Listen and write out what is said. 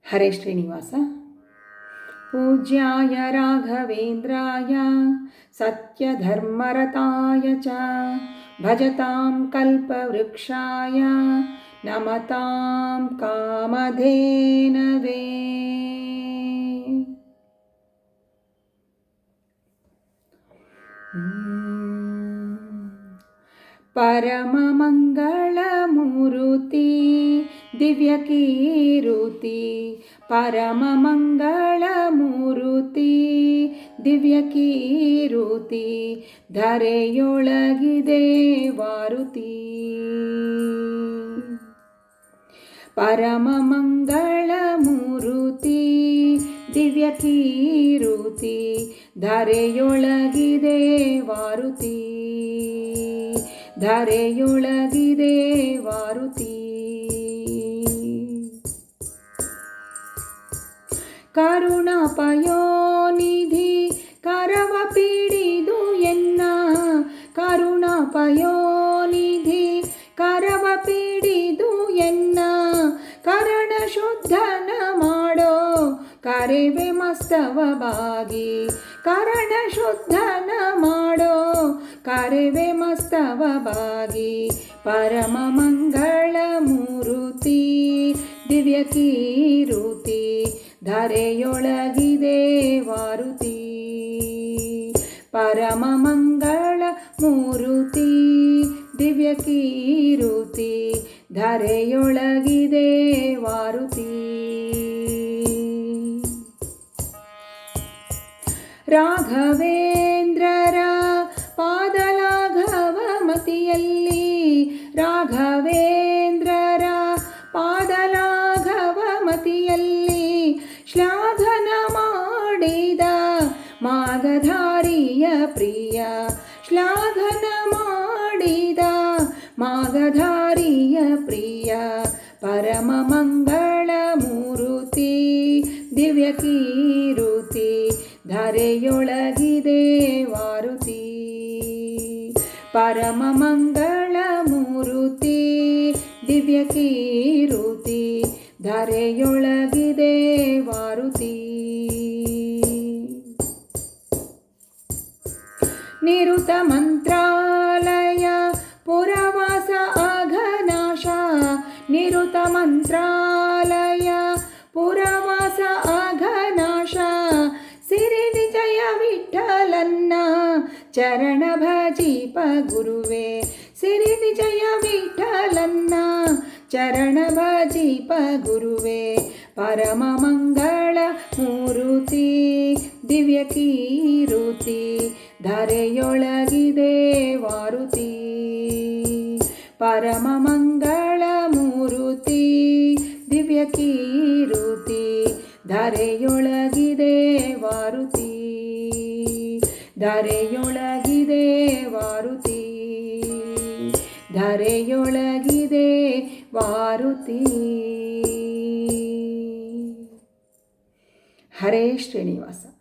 ಹರೇ ಶ್ರೀನಿವಾಸ. ಪೂಜ್ಯಾಯ ರಾಘವೇಂದ್ರಾಯ ಸತ್ಯಧರ್ಮರತಾಯ ಚ ಭಜತಾಂ ಕಲ್ಪವೃಕ್ಷಾಯ ನಮತಾಂ ಕಾಮಧೇನವೇ. ಪರಮಮಂಗಳಮೂರುತಿ ದಿವ್ಯಕೀರುತಿ, ಪರಮಮಂಗಳಮೂರುತಿ ದಿವ್ಯಕೀರುತಿ, ಧರೆಯೊಳಗಿದೆ ವಾರುತಿ. ಪರಮಮಂಗಳಮೂರುತಿ ದಿವ್ಯಕೀರುತಿ, ಧರೆಯೊಳಗಿದೆ ವಾರುತಿ, ಧರೆಯೊಳಗಿದೆ ವಾರುತಿ. ಕರುಣಾಪಯೋನಿಧಿ ಕರವ ಪಿಡಿದು ಎನ್ನ, ಕರುಣಾಪಯೋನಿಧಿ ಕರವ ಪಿಡಿದು ಎನ್ನ, ಕರಣ ಶುದ್ಧನ ಮಾಡೋ ಕರೆವೆ ಮಸ್ತವ ಬಾಗಿ, ಕರಣ ಶುದ್ಧನ ಮಾಡೋ ಕರೆವೆ ಮಸ್ತವ ಬಾಗಿ. ಪರಮಮಂಗಳಮೂರುತಿ ದಿವ್ಯಕೀರುತಿ, ಧರೆಯೊಳಗಿದೆ ವಾರುತಿ. ಪರಮಮಂಗಳಮೂರುತಿ ದಿವ್ಯಕೀರುತಿ, ಧರೆಯೊಳಗಿದೆ ವಾರುತಿ. ರಾಘವೇಂದ್ರರ ಪಾದಲಾಘವ ಮತಿಯಲ್ಲಿ, ರಾಘವೇಂದ್ರರ ಪಾದಲಾಘವ ಮತಿಯಲ್ಲಿ, ಶ್ಲಾಘನ ಮಾಡಿದ ಮಾಗಧಾರಿಯ ಪ್ರಿಯ, ಶ್ಲಾಘನ ಮಾಡಿದ ಮಾಗಧಾರಿಯ ಪ್ರಿಯ. ಪರಮಮಂಗಳಮೂರುತಿ ದಿವ್ಯಕೀರುತಿ, ಧರೆಯೊಳಗಿದೆ ವಾರುತಿ. ಪರಮಮಂಗಳಮೂರುತಿ ದಿವ್ಯಕೀರುತಿ, ಧರೆಯೊಳಗಿದೆ ವಾರುತಿ. ನಿರುತ ಮಂತ್ರಾಲಯ ಪುರವಾಸ ಅಘನಾಶ, ನಿರುತ ಮಂತ್ರಾಲಯ ಪುರವಾಸ ಅಘನಾಶ, ಸಿರಿ ವಿಜಯ ವಿಠಲನ್ನ ಚರಣ ಭಜಿಪ ಗುರುವೆ, ಸಿರಿ ವಿಜಯ ವಿಠಲನ್ನ ಚರಣ ಭಜಿಪ ಗುರುವೆ. ಪರಮಮಂಗಳಮೂರುತಿ ದಿವ್ಯಕೀರುತಿ, ಧರೆಯೊಳಗಿದೆ ವಾರುತಿ. ಪರಮಮಂಗಳಮೂರುತಿ ದಿವ್ಯಕೀರುತಿ, ಧರೆಯೊಳಗಿದೆ ವಾರುತಿ, ಧರೆಯೊಳಗಿದೆ ವಾರುತಿ, ಧರೆಯೊಳಗಿದೆ ವಾರುತಿ. ಹರೇ ಶ್ರೀನಿವಾಸ.